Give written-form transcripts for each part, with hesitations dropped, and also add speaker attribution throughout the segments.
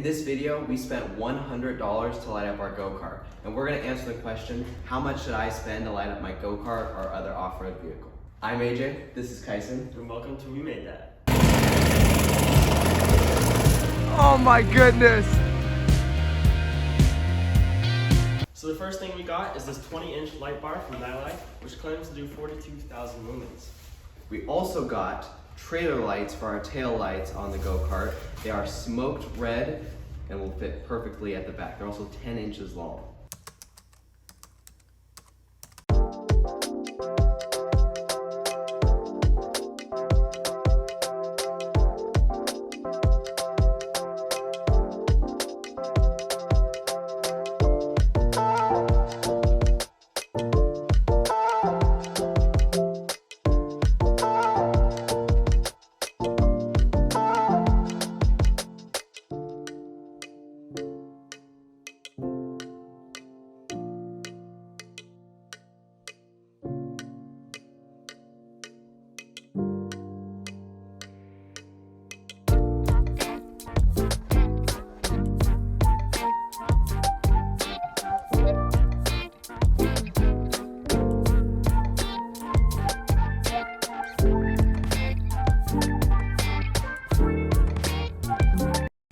Speaker 1: this video, we spent $100 to light up our go-kart, and we're gonna answer the question, how much should I spend to light up my go-kart or other off-road vehicle? I'm AJ, this is Kyson.
Speaker 2: And welcome to We Made That.
Speaker 3: Oh my goodness!
Speaker 2: So the first thing we got is this 20-inch light bar from Nilight, which claims to do 42,000 lumens.
Speaker 1: We also got trailer lights for our tail lights on the go-kart. They are smoked red and will fit perfectly at the back. They're also 10 inches long.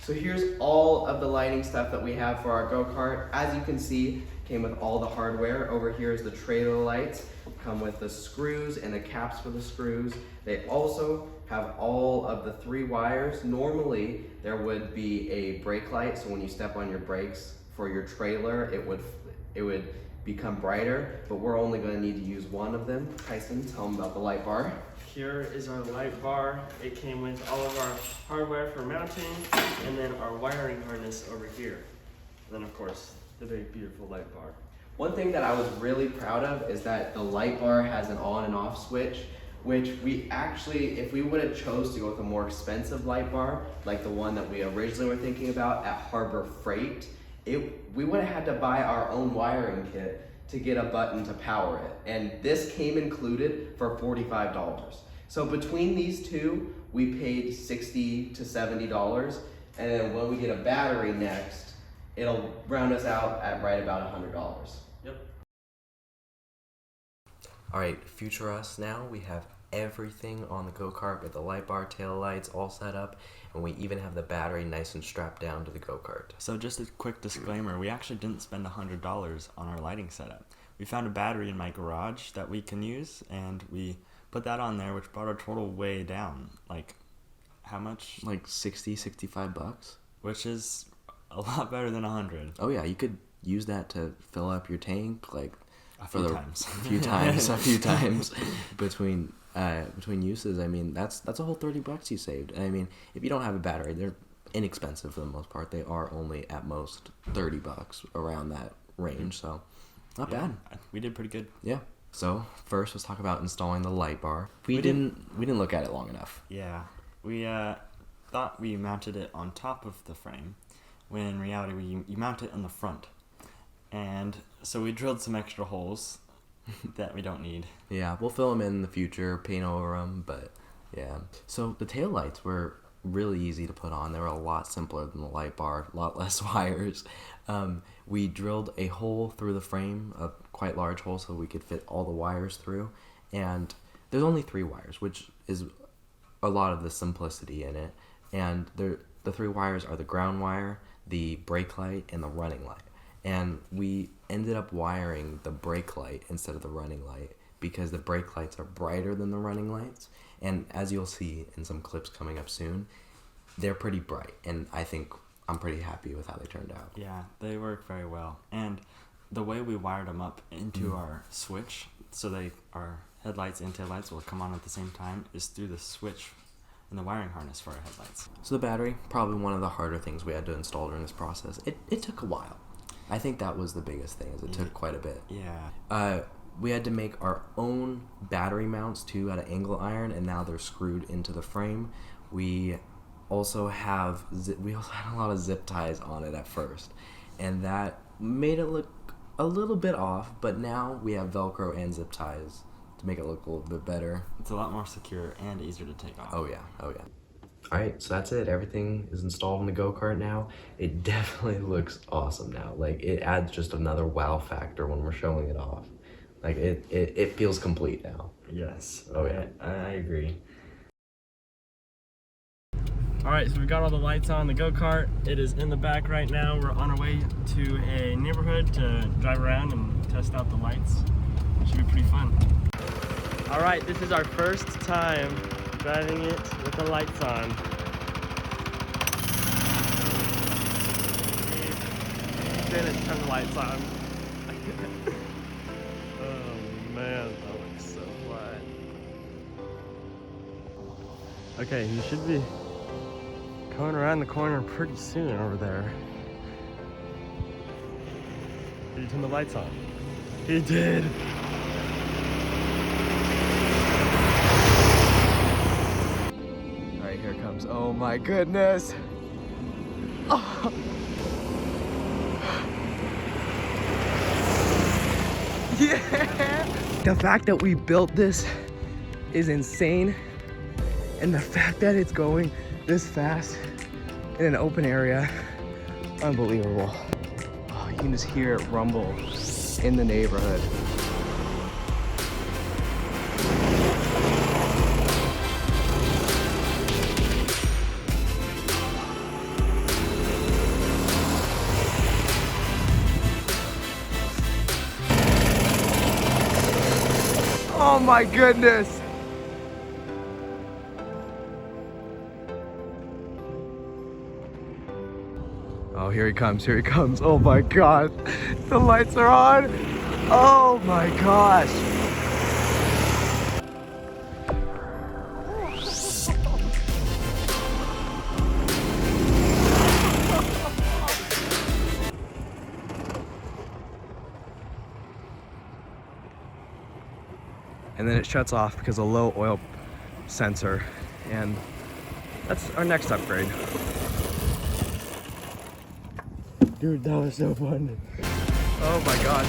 Speaker 1: So here's all of the lighting stuff that we have for our go-kart. As you can see, came with all the hardware. Over here is the trailer lights. Come with the screws and the caps for the screws. They also have all of the 3 wires. Normally, there would be a brake light, so when you step on your brakes for your trailer, it would become brighter, but we're only gonna need to use one of them. Tyson, tell them about the light bar.
Speaker 2: Here is our light bar. It came with all of our hardware for mounting, and then our wiring harness over here. And then of course, the big beautiful light bar.
Speaker 1: One thing that I was really proud of is that the light bar has an on and off switch, which we actually, if we would have chose to go with a more expensive light bar, like the one that we originally were thinking about at Harbor Freight, we would have had to buy our own wiring kit to get a button to power it. And this came included for $45. So between these two, we paid $60 to $70. And then when we get a battery next, it'll round us out at right about $100.
Speaker 2: Yep.
Speaker 4: All right, future us now. We have everything on the go-kart with the light bar, tail lights all set up, and we even have the battery nice and strapped down to the go-kart.
Speaker 5: So just a quick disclaimer, we actually didn't spend $100 on our lighting setup. We found a battery in my garage that we can use, and we put that on there, which brought our total way down. Like, how much?
Speaker 4: Like 60, 65 bucks?
Speaker 5: Which is a lot better than 100.
Speaker 4: Oh yeah, you could use that to fill up your tank, like
Speaker 5: A few times.
Speaker 4: a few times between uses. I mean, that's a whole 30 bucks you saved. And I mean, if you don't have a battery, they're inexpensive for the most part. They are only at most 30 bucks around that range, so not bad.
Speaker 5: We did pretty good.
Speaker 4: Yeah. So first, let's talk about installing the light bar. We didn't look at it long enough.
Speaker 5: Yeah. We thought we mounted it on top of the frame, when in reality you mount it on the front. And so we drilled some extra holes that we don't need.
Speaker 4: Yeah, we'll fill them in the future, paint over them, but yeah. So the tail lights were really easy to put on. They were a lot simpler than the light bar, a lot less wires. We drilled a hole through the frame, a quite large hole, so we could fit all the wires through. And there's only 3 wires, which is a lot of the simplicity in it. And the 3 wires are the ground wire, the brake light, and the running light. And we ended up wiring the brake light instead of the running light because the brake lights are brighter than the running lights. And as you'll see in some clips coming up soon, they're pretty bright. And I think I'm pretty happy with how they turned out.
Speaker 5: Yeah, they work very well. And the way we wired them up into our switch, so our headlights and taillights will come on at the same time, is through the switch and the wiring harness for our headlights.
Speaker 4: So the battery, probably one of the harder things we had to install during this process. It took a while. I think that was the biggest thing, is it took quite a bit.
Speaker 5: Yeah.
Speaker 4: We had to make our own battery mounts too out of angle iron, and now they're screwed into the frame. We also had a lot of zip ties on it at first, and that made it look a little bit off, but now we have Velcro and zip ties to make it look a little bit better.
Speaker 5: It's a lot more secure and easier to take off.
Speaker 4: Oh yeah. Alright, so that's it. Everything is installed in the go-kart now. It definitely looks awesome now. Like, it adds just another wow factor when we're showing it off. Like, it feels complete now.
Speaker 5: Yes.
Speaker 4: Oh, yeah.
Speaker 5: I agree.
Speaker 2: All right, so we've got all the lights on the go-kart. It is in the back right now. We're on our way to a neighborhood to drive around and test out the lights. It should be pretty fun. All right, this is our first time driving it with the lights on. Didn't turn the lights on. Oh man, that looks so fun. Okay, you should be coming around the corner pretty soon over there. Did you turn the lights on? He did.
Speaker 3: All right, here it comes. Oh my goodness. Oh. Yeah. The fact that we built this is insane. And the fact that it's going this fast in an open area, unbelievable. Oh, you can just hear it rumble in the neighborhood. Oh my goodness. Oh, here he comes, here he comes. Oh my God. The lights are on. Oh my gosh. And then it shuts off because of low oil sensor. And that's our next upgrade. Dude, that was so fun. Oh my God.